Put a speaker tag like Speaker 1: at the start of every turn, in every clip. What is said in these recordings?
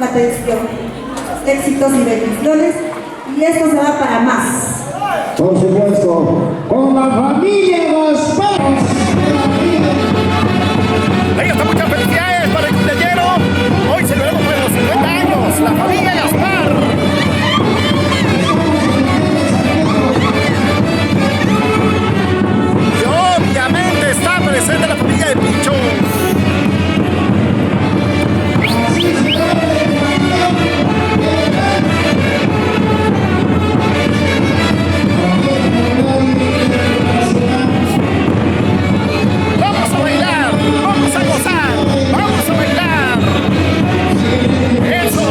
Speaker 1: atención, éxitos y bendiciones, y esto se va para más.
Speaker 2: Por supuesto, con la familia Gaspar.
Speaker 3: Ahí está, muchas felicidades para el cumpleañero. Hoy celebramos por los 50 años, la familia Gaspar. Y obviamente está presente la familia de Picho. Vamos a bailar, vamos a gozar, vamos a bailar. Eso.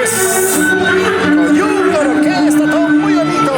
Speaker 3: pues con una orquesta, todo muy bonito.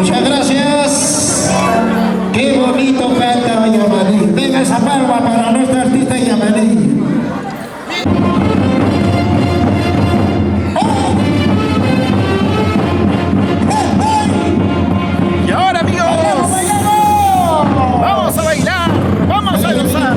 Speaker 2: Muchas gracias. Qué bonito canta Yamaní. Venga esa palma para nuestra artista Yamaní.
Speaker 3: Y ahora, amigos, vamos a bailar, vamos a gozar.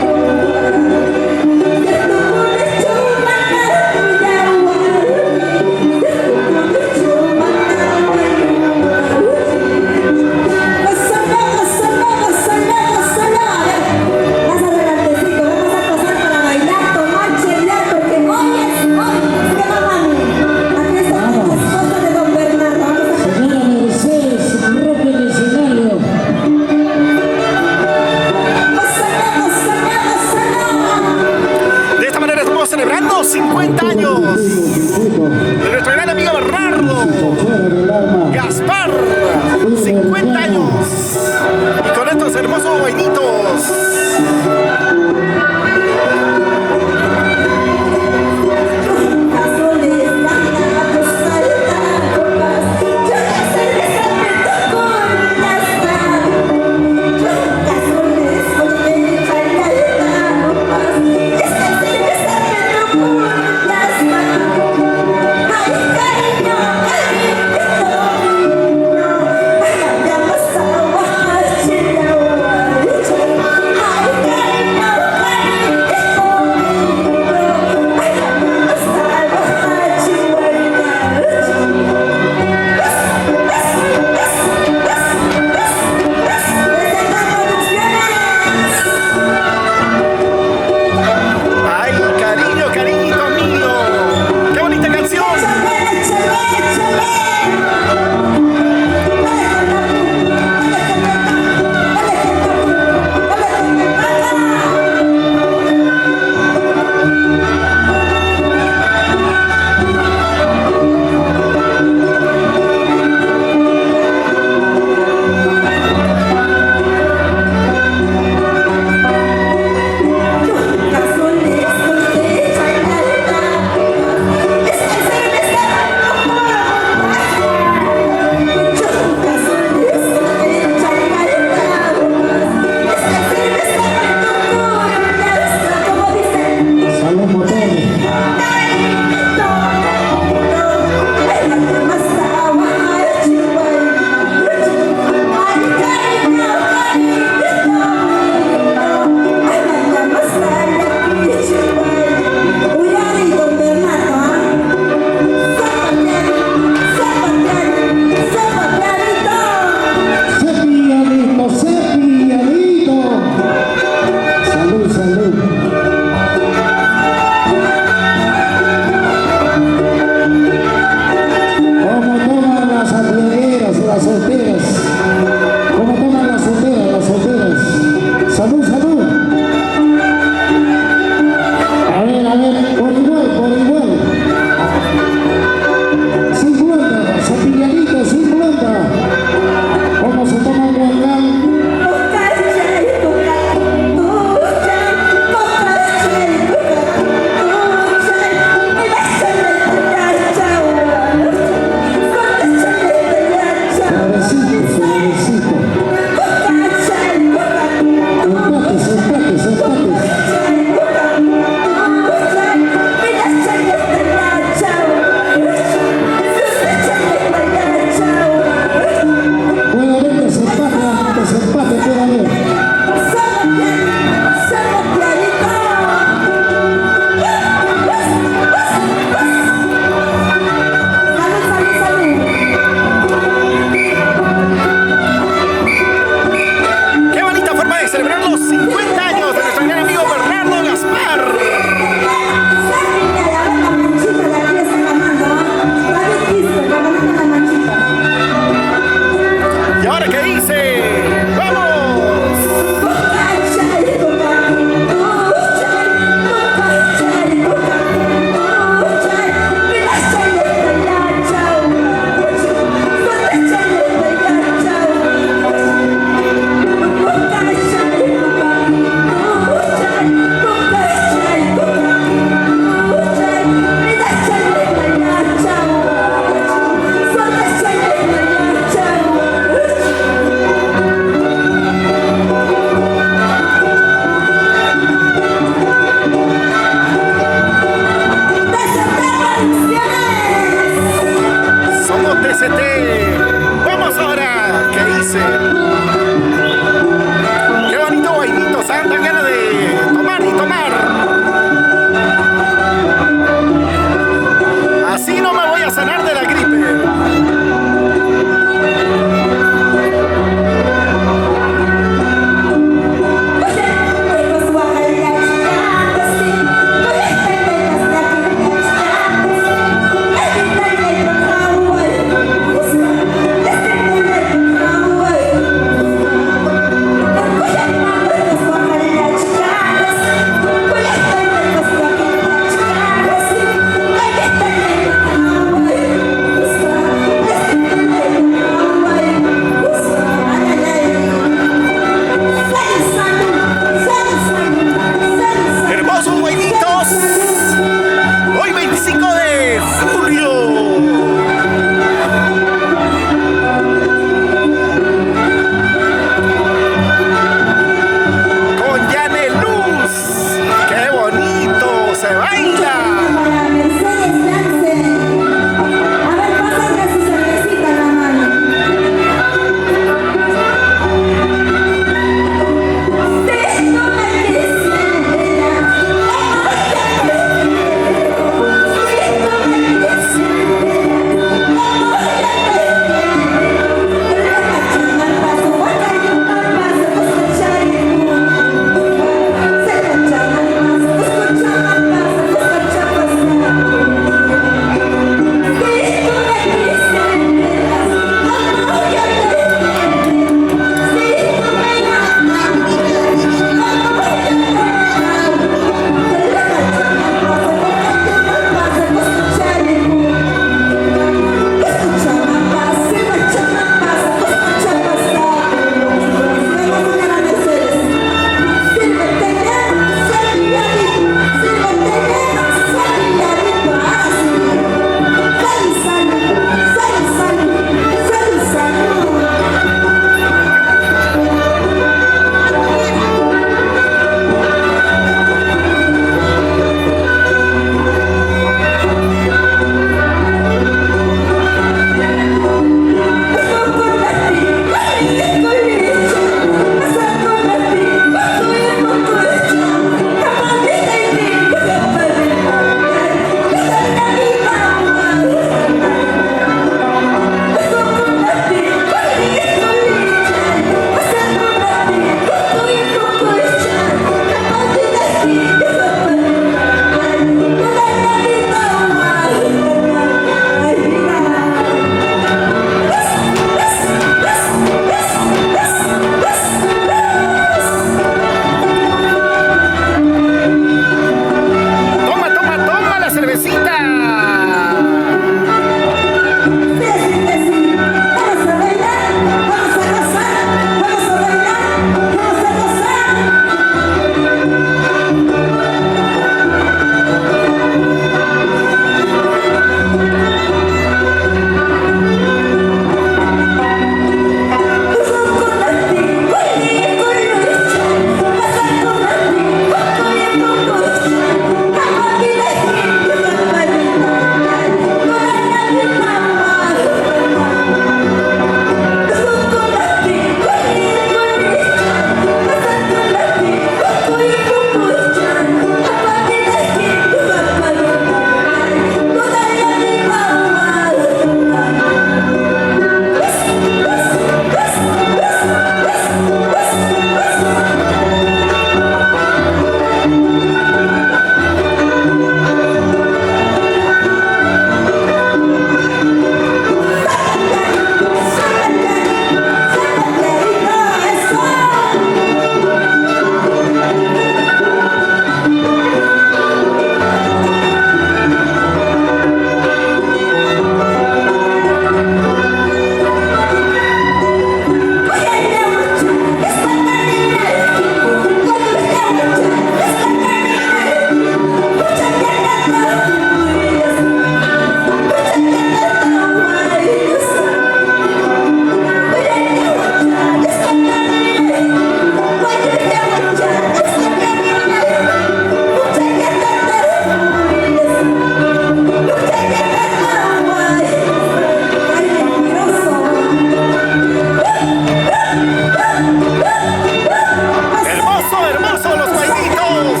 Speaker 3: hermoso los bailitos.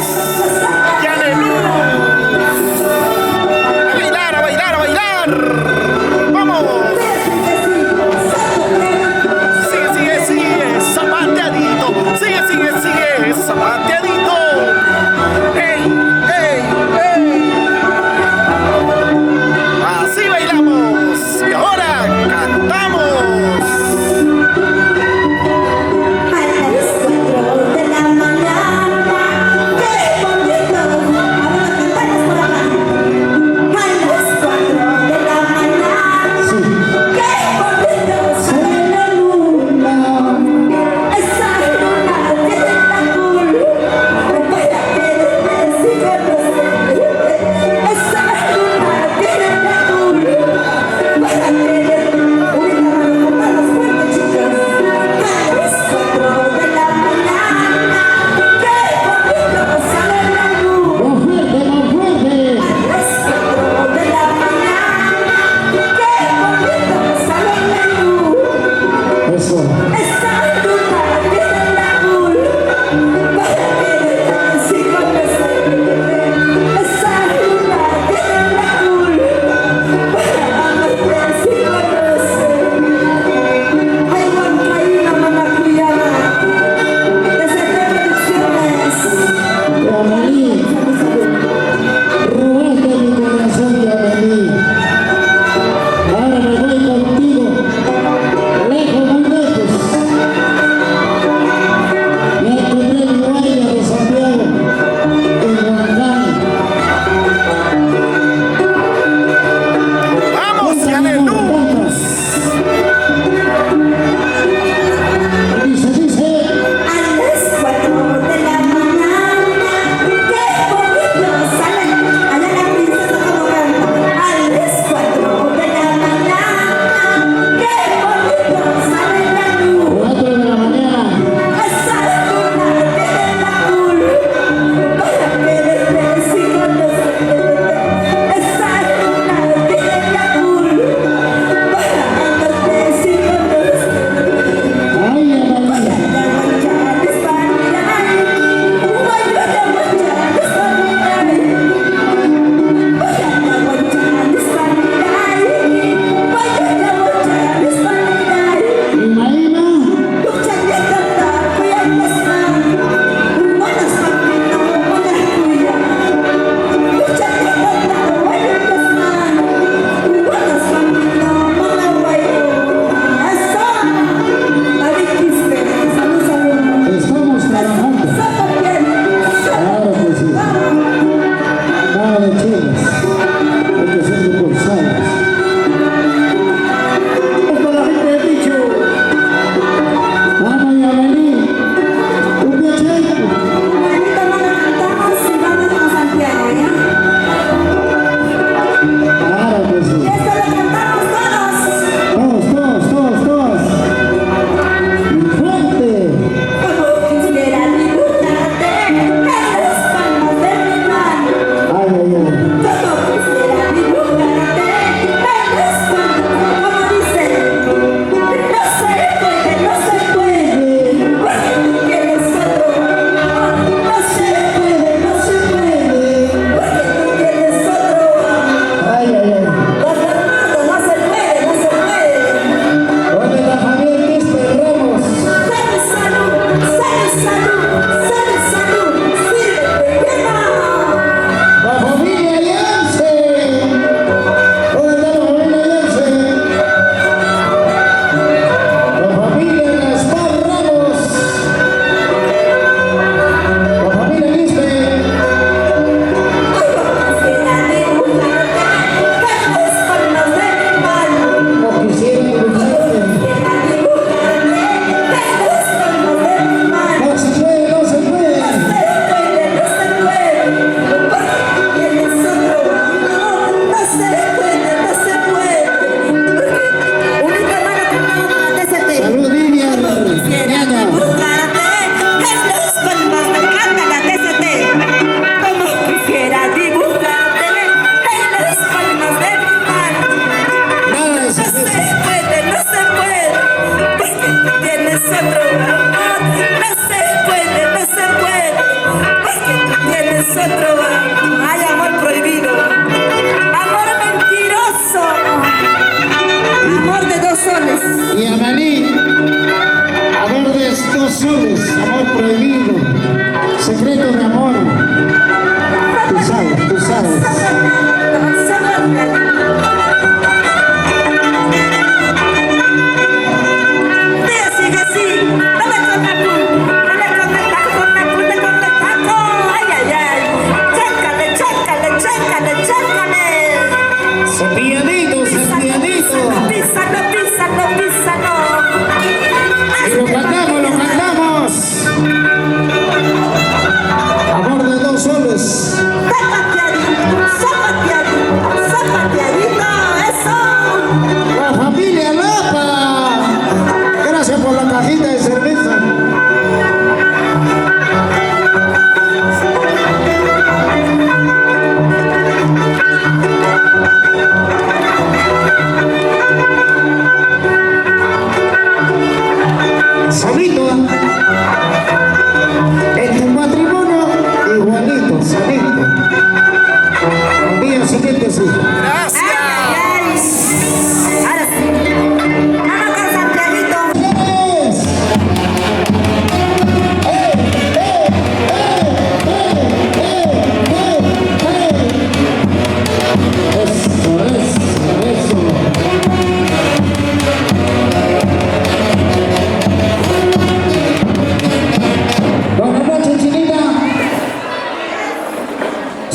Speaker 3: Y aleluya. A bailar, a bailar, a bailar. Vamos. Sigue, sigue, sigue, zapateadito. Sigue, sigue, sigue, zapateadito. ¡Ey, ey, ey! Así bailamos. Y ahora cantamos.
Speaker 1: A las 4 de la mañana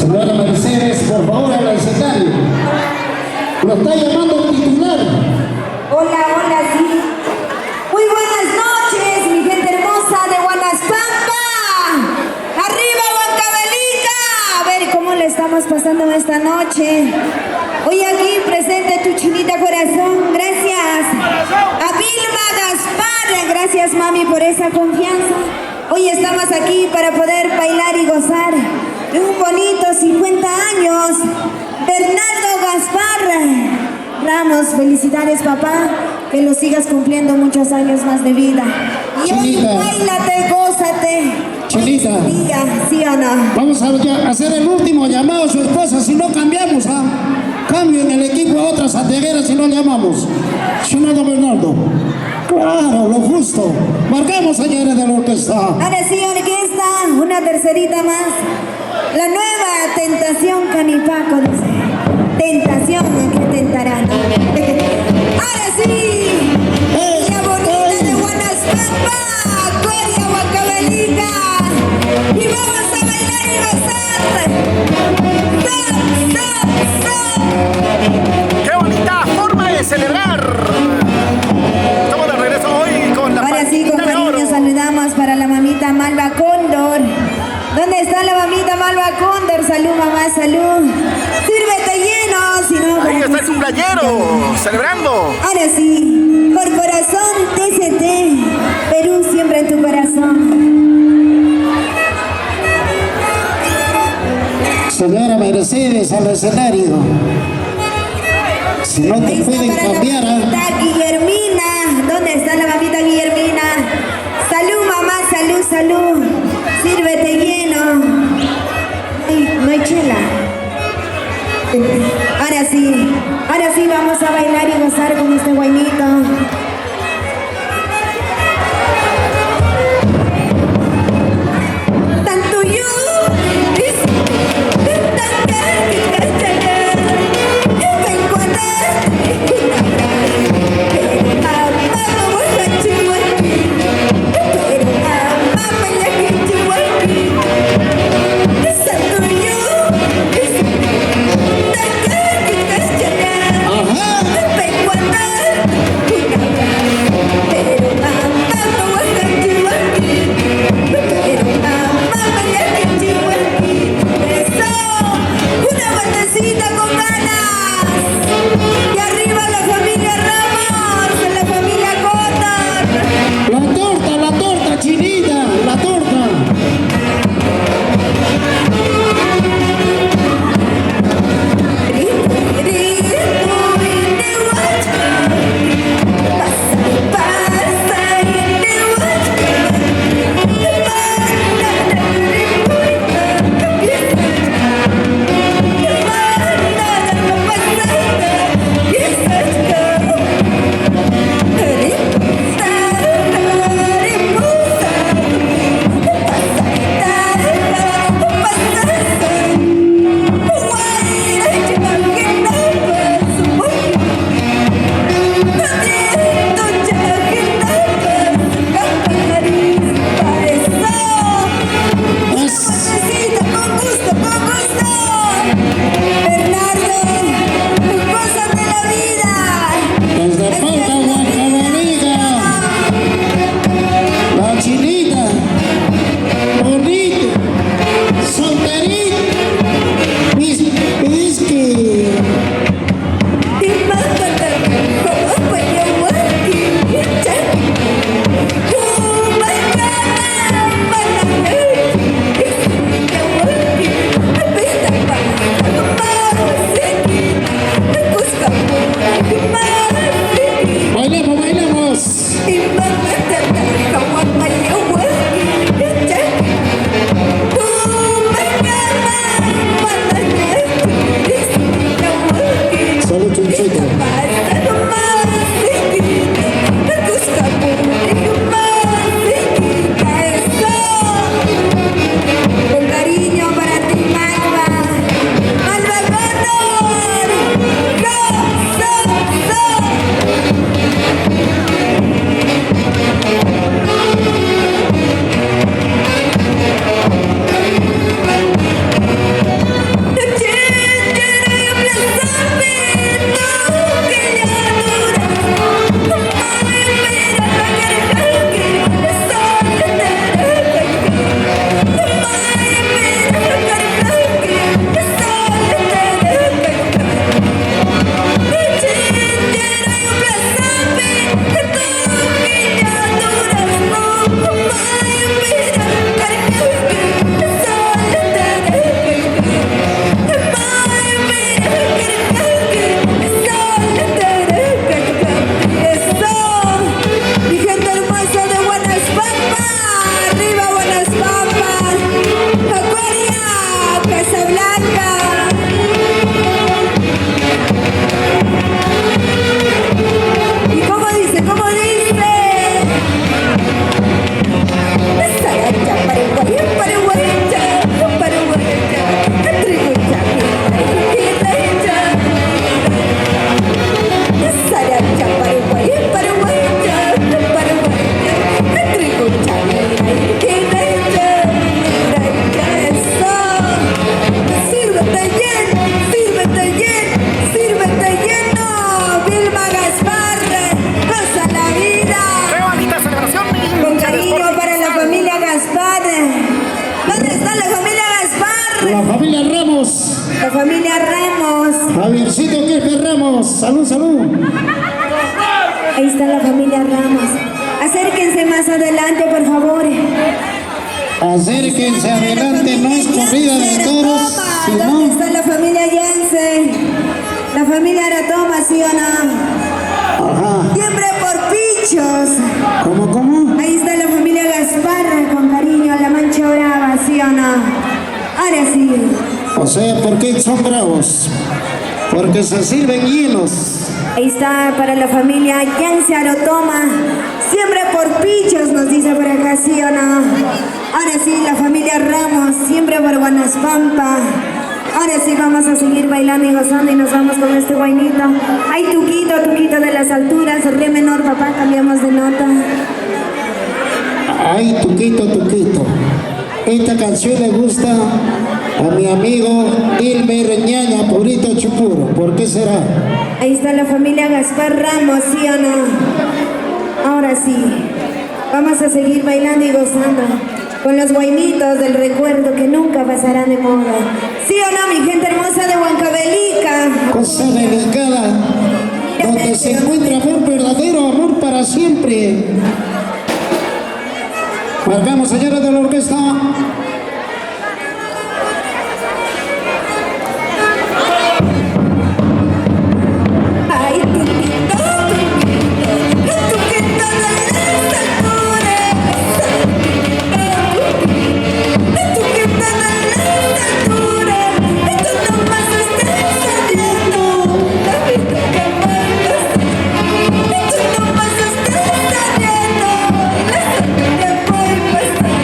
Speaker 2: Señora Mercedes, por favor, al escenario. Lo está llamando el titular.
Speaker 1: Hola, hola, sí. Muy buenas noches, mi gente hermosa de Guanaspampa. ¡Arriba, Huancavelica! A ver cómo le estamos pasando esta noche. Hoy aquí presente tu chinita corazón. Gracias a Vilma Gaspar. Gracias, mami, por esa confianza. Hoy estamos aquí para poder bailar y gozar de un bonito 50 años. Bernardo Gaspar Ramos, felicidades, papá, que lo sigas cumpliendo muchos años más de vida. Y hoy
Speaker 2: Chinita.
Speaker 1: bailate, gózate.
Speaker 2: Chinita.
Speaker 1: Hoy es tu día, ¿sí o no?
Speaker 2: Vamos a hacer el último llamado a su esposa, si no cambiamos, ¿ah? Cambio en el equipo a otras santiagueras si no llamamos. Señor Bernardo. Claro, lo justo. Marcamos, señores de la orquesta.
Speaker 1: Ahora sí, orquesta, una tercerita más. La nueva tentación Canipaco, dice. Tentación, que tentarán. Ahora sí, la bonita de Guanaspampa, Coria Huancavelica. Y vamos a bailar y gozar. ¡Stop, stop,
Speaker 3: ¡Qué bonita forma de celebrar! Estamos de regreso hoy con la
Speaker 1: Ahora sí, con
Speaker 3: Palmita de
Speaker 1: cariño
Speaker 3: Oro.
Speaker 1: saludamos para la mamita Malva Cóndor. ¿Dónde está la mamita Malva Cóndor? Salud, mamá, salud. Sírvete lleno, si no...
Speaker 3: Ahí
Speaker 1: para
Speaker 3: está
Speaker 1: que
Speaker 3: el cumpleañero, celebrando.
Speaker 1: Ahora sí, por corazón TCT, Perú siempre en tu corazón.
Speaker 2: Señora Mercedes, al escenario. Si no te
Speaker 1: Ahí está
Speaker 2: pueden
Speaker 1: para
Speaker 2: cambiar,
Speaker 1: la mamita Guillermina. ¿Dónde está la mamita Guillermina? Salud, mamá, salud, salud. Sírvete lleno. Ay, no hay chela. Ahora sí vamos a bailar y gozar con este guainito. Tanto yo
Speaker 2: ajá.
Speaker 1: la familia Gaspar.
Speaker 2: La familia Ramos.
Speaker 1: La familia Ramos.
Speaker 2: Javiercito Quispe Ramos. Salud, salud.
Speaker 1: Ahí está la familia Ramos. Acérquense más adelante, por favor.
Speaker 2: Acérquense adelante, no es corrida de toros,
Speaker 1: ¿Dónde
Speaker 2: sino...
Speaker 1: está la familia Jansen? La familia Aratoma, ¿sí o no?
Speaker 2: Ajá.
Speaker 1: Siempre por pichos.
Speaker 2: ¿Cómo?
Speaker 1: Ahí está la familia Gaspar, con cariño, la Mancha Brava, ¿sí o no? Ahora sí.
Speaker 2: O sea, ¿por qué son bravos? Porque se sirven hielos.
Speaker 1: Ahí está para la familia Jansen Aratoma. Siempre por pichos, nos dice por acá, ¿sí o no? Ahora sí, la familia Ramos, siempre por Guanaspampa. Ahora sí, vamos a seguir bailando y gozando y nos vamos con este guainito. Ay, tuquito de las alturas, re menor, papá, cambiamos de nota.
Speaker 2: Ay, tuquito. Esta canción le gusta a mi amigo Dilmer Ñaña Purito Chupuro. ¿Por qué será?
Speaker 1: Ahí está la familia Gaspar Ramos, ¿sí o no? Ahora sí, vamos a seguir bailando y gozando con los guainitos del recuerdo que nunca pasarán de moda. ¿Sí o no, mi gente hermosa de Huancavelica?
Speaker 2: Cosa delicada, donde se encuentra amor verdadero, amor para siempre. Marcamos, señores de la orquesta.
Speaker 1: Ay, tuquito de las alturas. Tuquito de las alturas. Esto nomás está saliendo. La vista que mandas. Esto nomás está saliendo. La sangre que voy pasando.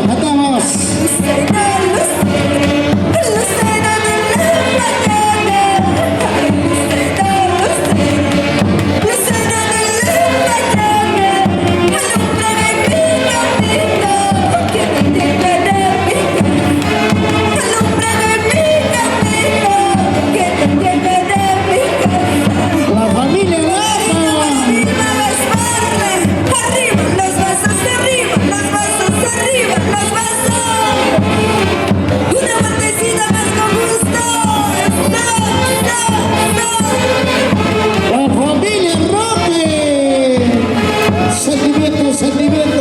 Speaker 2: Matamos.
Speaker 1: Lucero de la mañana. Ay, lucero de la mañana. Alumbra mi camino, que me llevará mi casa. Alumbra mi camino, que me llevará mi casa.
Speaker 2: La familia Lara.
Speaker 1: Arriba los vasos, arriba los vasos. Una partecita más con gusto.
Speaker 2: La familia Roque. Sentimiento.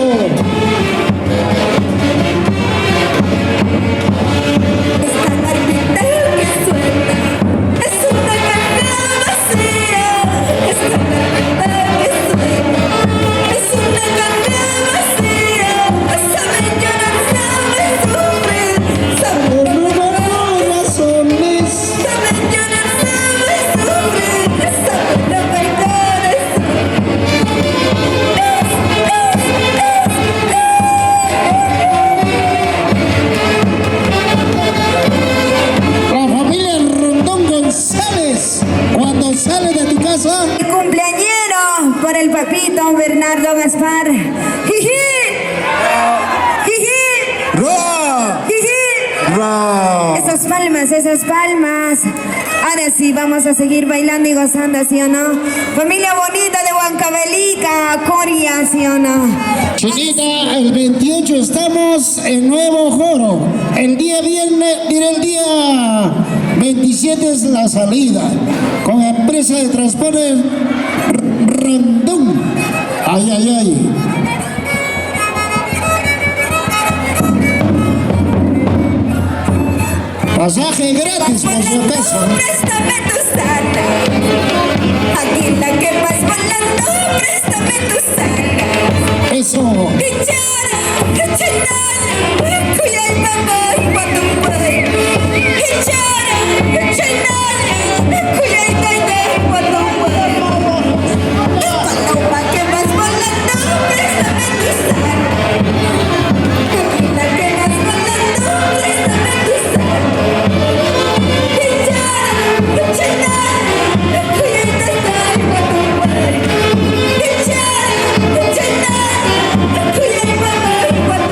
Speaker 1: Esta marquita que suena es una caja vacía. Esta marquita que suena es una caja vacía. Saben llorar, saben sufrir, saben
Speaker 2: Por no razones.
Speaker 1: saben llorar, saben sufrir, saben romper corazón.
Speaker 2: La familia Rondón González. Cuando sale de tu casa,
Speaker 1: El cumpleañero por el papito Bernardo Gaspar. ¡Jiji! ¡Jiji! ¡Jiji! Esas palmas. Ahora sí, vamos a seguir bailando y gozando, ¿sí o no? Familia bonita de Huancavelica, Coria, ¿sí o no?
Speaker 2: Chiquita, el 28 estamos en Nuevo Joro. El día viernes, el día 27 es la salida. Con empresa de transporte Rondón. Ay. Pasaje gratis, por si acaso.
Speaker 1: Préstame tu sala. Aquí la que vas volando, préstame tu sala.
Speaker 2: Eso.
Speaker 1: Hichara, hichinala, kuyay babay patumbay. Hichara, hichinala, kuyay taydey patumbay. Paloma que vas volando, préstame tu sala. Aquí la que vas volando, préstame tu sala. Hichara, hichinala, kuyay taydey patumbay. Hichara, hichinala, kuyay babay patumbay.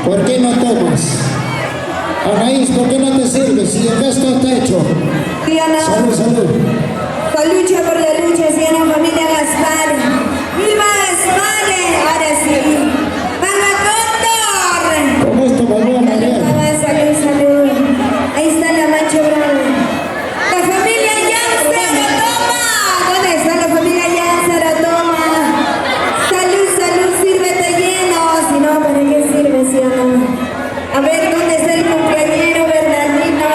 Speaker 2: ¿Por qué no tomas? Anaís, ¿por qué no te sirves? Si el gasto está hecho.
Speaker 1: Diana,
Speaker 2: Salud, salud.
Speaker 1: con lucha por la lucha, Diana, familia Gaspar. ¡Viva Gaspar! Ahora sí. ¡Vamos, Cóndor!
Speaker 2: Con esto me voy a marear.
Speaker 1: Salud, salud. Ahí está la Macho Bravo. La familia Yáncer, toma. ¿Dónde está la familia Yáncer? Toma. Salud, salud, sírvete lleno. Si no, ¿para qué sirve, si o no? A ver, ¿dónde está el cumpleañero Bernardino?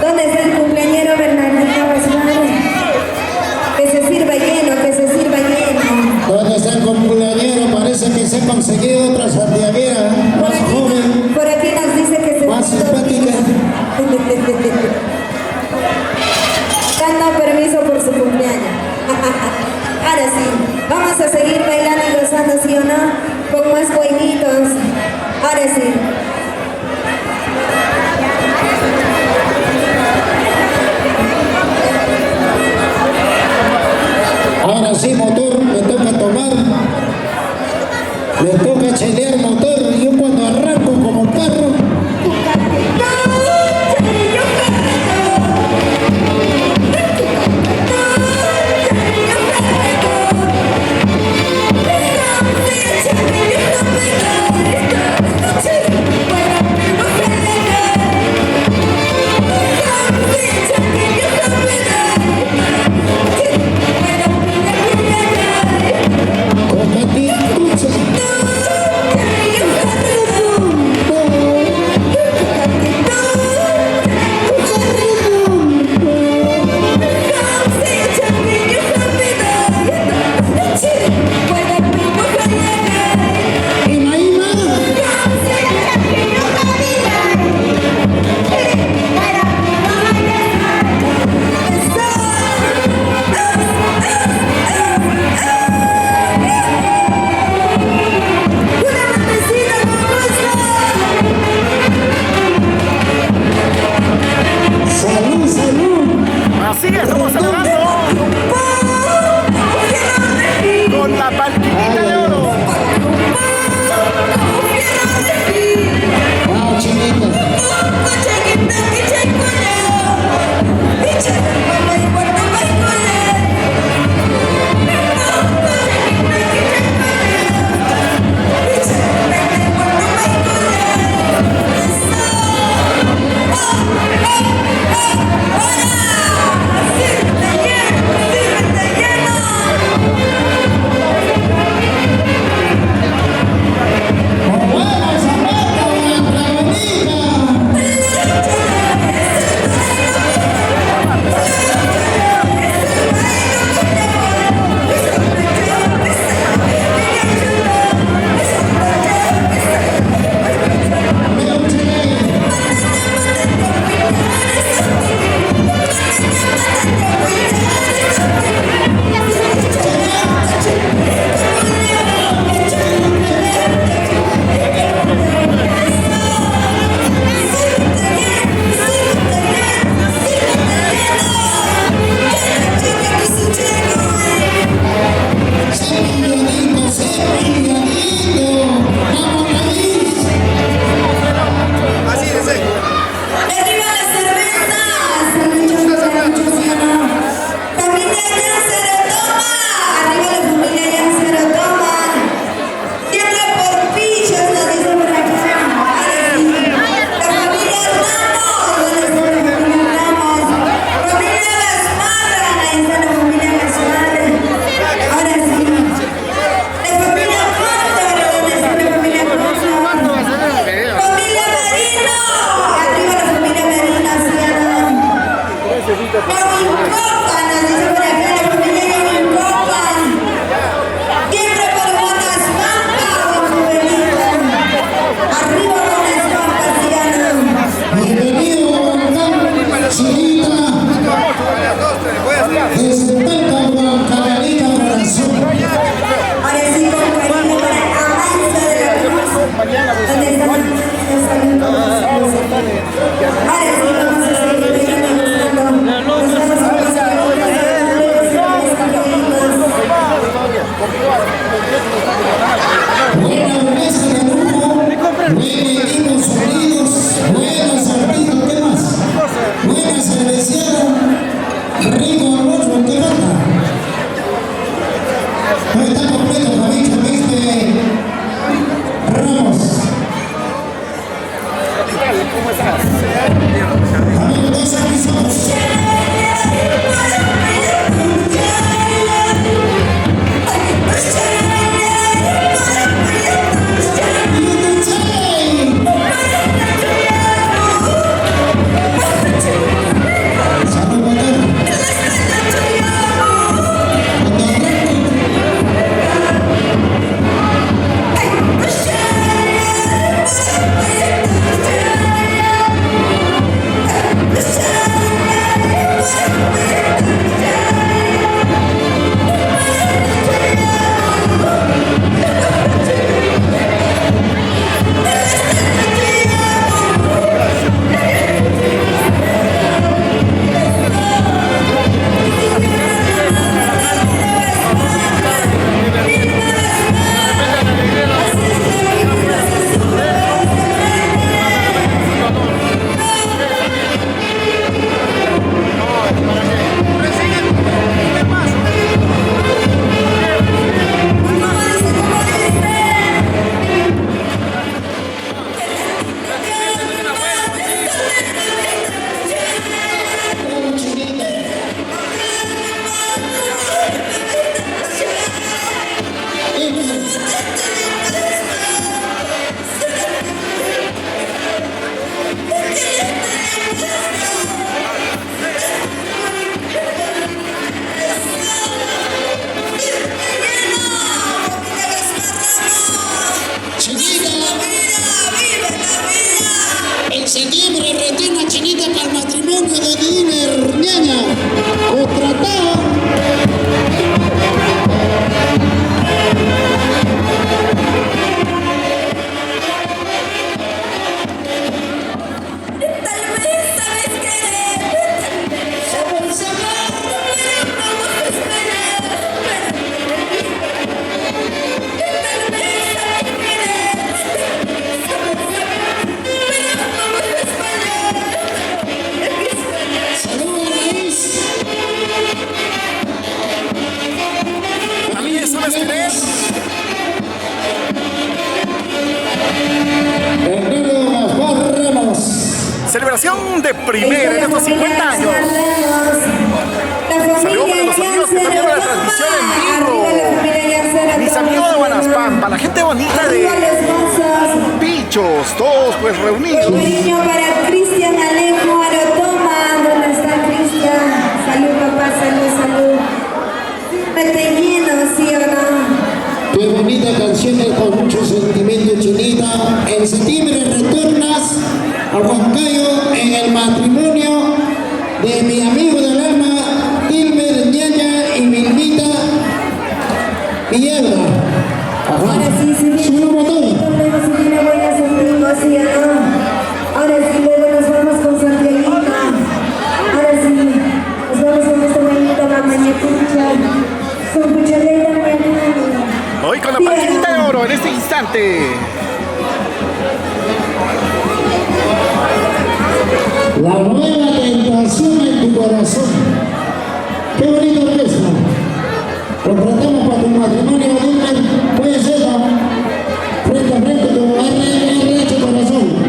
Speaker 1: ¿Dónde está el cumpleañero Bernardino Gaspar? Que se sirva lleno, que se sirva lleno.
Speaker 2: ¿Dónde está el cumpleañero? Parece que se ha conseguido otra santiaguera más joven,
Speaker 1: Por aquí nos dice que se
Speaker 2: más simpática.
Speaker 1: Dando permiso por su cumpleaños. Ahora sí, vamos a seguir bailando y gozando, ¿sí o no? Con más jueguitos. Ahora sí.
Speaker 2: Ahora sí, motor, me toca tomar. Me toca chelear motor. Y yo cuando arranco como perro. Con Katy Tucha. Chinita, en septiembre retorna Chinita para el matrimonio de Diner Ñaña, contratada.
Speaker 3: También sabes querer.
Speaker 2: Hernando Gaspar Ramos.
Speaker 3: Celebración de primera en estos 50 años. Saludos para los amigos que están viendo la transmisión en vivo. Mis amigos de Guanaspampa, la gente bonita de Pichos, todos pues reunidos.
Speaker 1: Un niño para Cristian Alejo Arotoma. ¿Dónde está Cristian? Salud, papá, salud. Mete lleno, ¿sí o no?
Speaker 2: Qué bonita canción con mucho sentimiento, Chinita. En septiembre retornas a Huancayo en el matrimonio de mi amigo del alma, Dilmer Ñaña y Milmita Piedra.
Speaker 1: Ahora sí,
Speaker 2: Sube un botón.
Speaker 1: luego se tiene buenas amigos, ¿sí o no? Ahora sí, luego nos vamos con Santiaguito. Ahora sí, nos vamos con esta manita, la mañacucha. Con cucharera, mañana.
Speaker 3: Hoy con la patinita de oro en este instante.
Speaker 2: La nueva tentación en tu corazón. Qué bonita orquesta. Contratamos para tu matrimonio, Dilmer. Puede ser, ¿no? Frente a frente, tu RH corazón.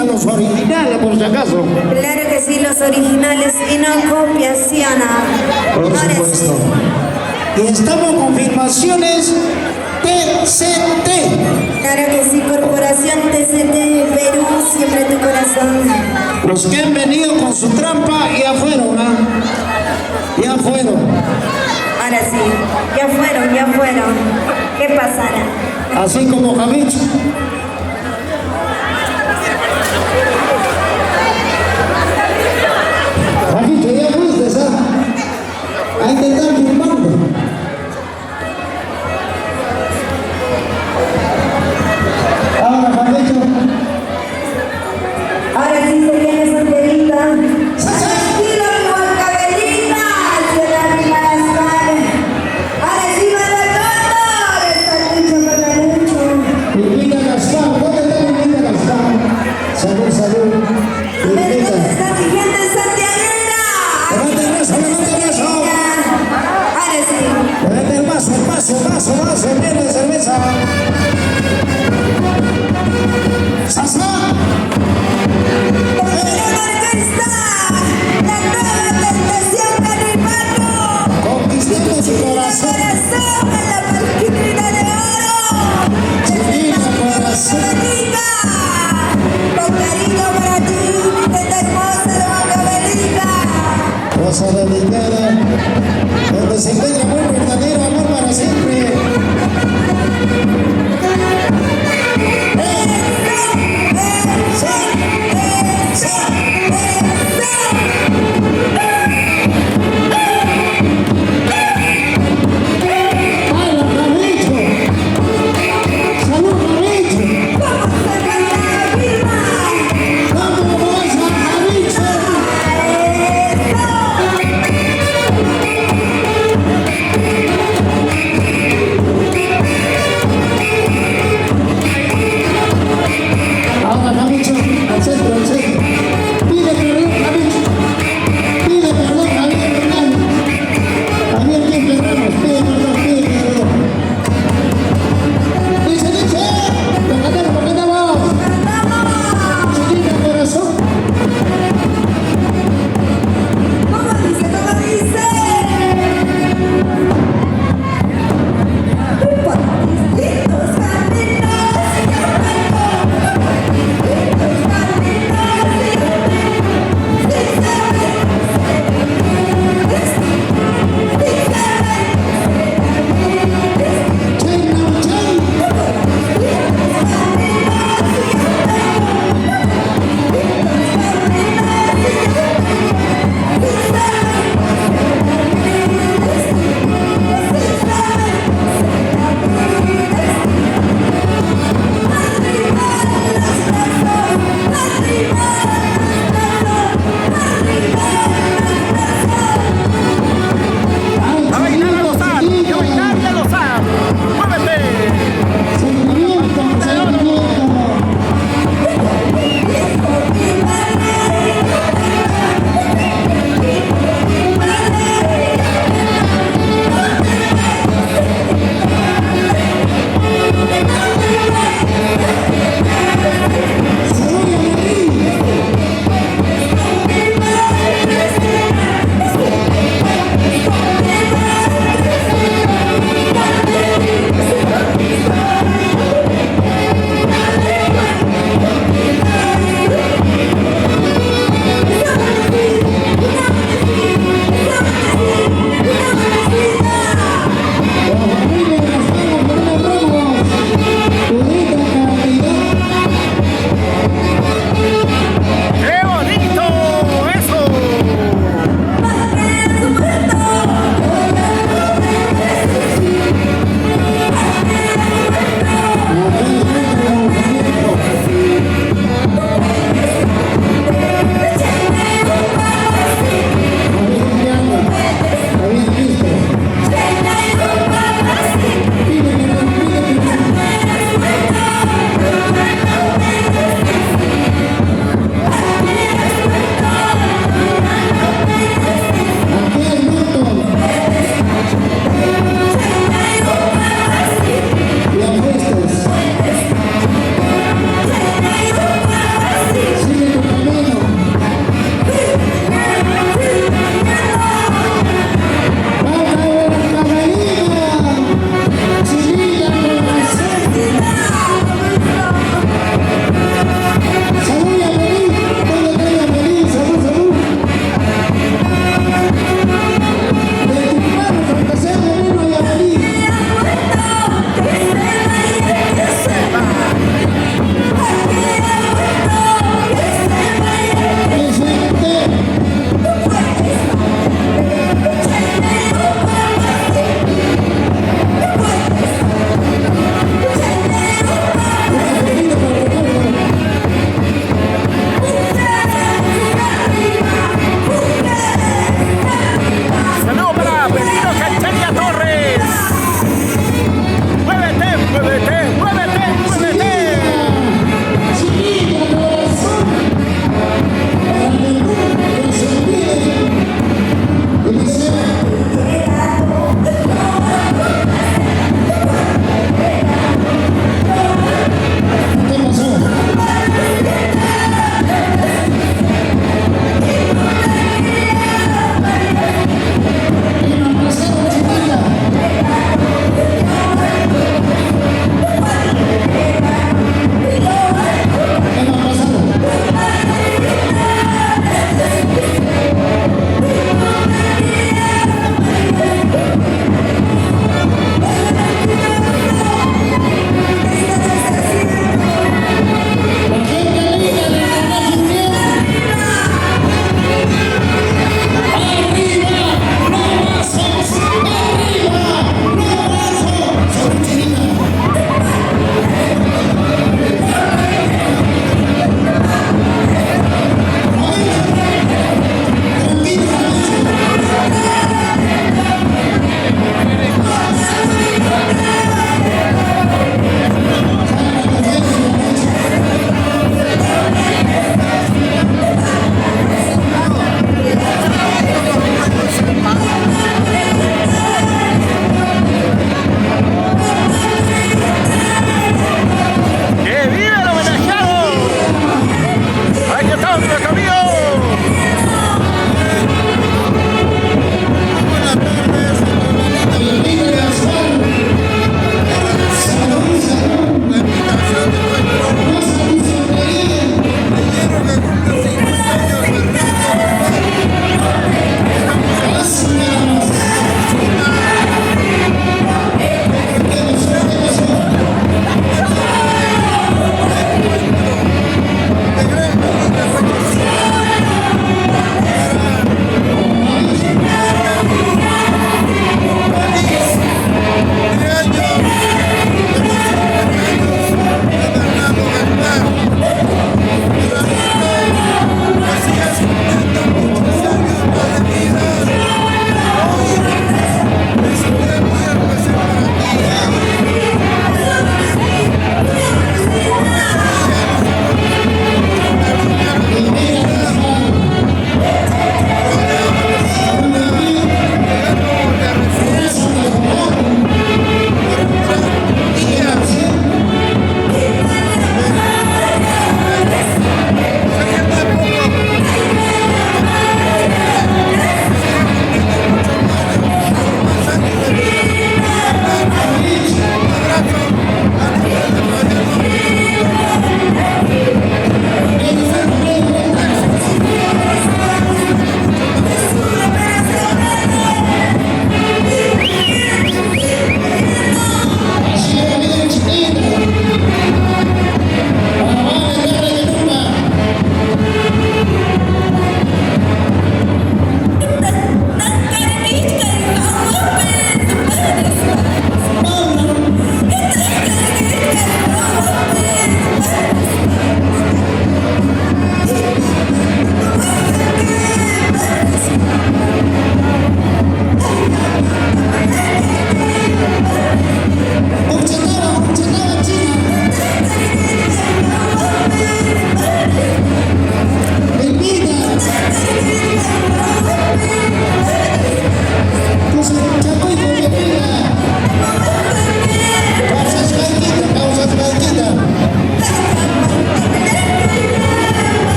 Speaker 2: diga los originales por si acaso.
Speaker 1: Claro que sí, los originales y no copias, ¿sí o no?
Speaker 2: Por
Speaker 1: Ahora sí.
Speaker 2: supuesto. Y estamos con filmaciones TCT.
Speaker 1: Claro que sí, Corporación TCT, Perú, siempre en tu corazón.
Speaker 2: Los que han venido con su trampa ya fueron, ¿ah? Ya fueron.
Speaker 1: Ahora sí, ya fueron, ya fueron. ¿Qué pasará?
Speaker 2: Así como Javicho. Javicho, ya fuiste, ¿sabes? Hay que estar filmando. Ahora, Javicho.
Speaker 1: Ahora sí se viene Santerita. Tranquilo, Huancavelica, se la rima las manos. Ahora sí va la tonta, esta lucha por la lucha.
Speaker 2: Pipita Gastón, ¿dónde está Pipita Gastón? Salud, salud.
Speaker 1: A ver, ¿dónde está mi gente santiaguera?
Speaker 2: Levanta el vaso, levanta el vaso.
Speaker 1: Ahora sí.
Speaker 2: Levanta el vaso, viene la cerveza. ¡Sasa!
Speaker 1: La nueva tentación Canipato.
Speaker 2: Conquistando su corazón.
Speaker 1: En la marquita de oro.
Speaker 2: Divino corazón.
Speaker 1: Con cariño para ti, mi teta hermosa de Huancavelica.
Speaker 2: Cosa delicada, donde se encuentra un verdadero amor para siempre. ¡Ay, Javicho! ¡Salud, Javicho!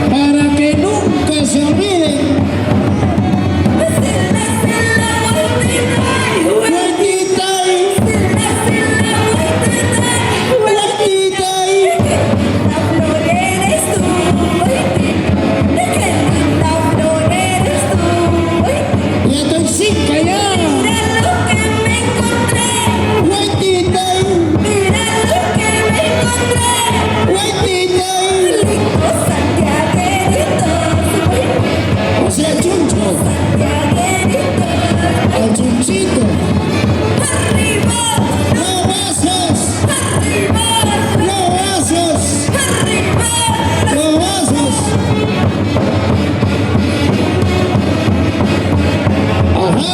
Speaker 2: para que nunca se olviden. Ya estoy sin callar. O sea, chuncho, al chunchito. No vasos, no vasos, no vasos. Ajá.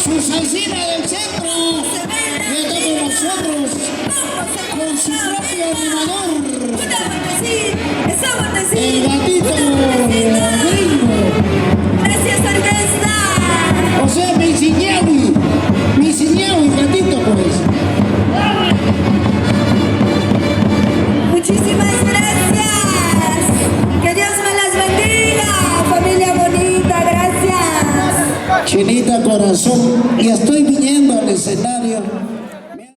Speaker 2: Su salsina del centro, le toca nosotros con su propio animador, el gatito gringo.
Speaker 1: Gracias, orquesta.
Speaker 2: O sea, mi ciñawi, gatito pues.
Speaker 1: Muchísimas gracias. Que Dios me las bendiga. Familia bonita, gracias.
Speaker 2: Chinita corazón, y estoy viniendo al escenario.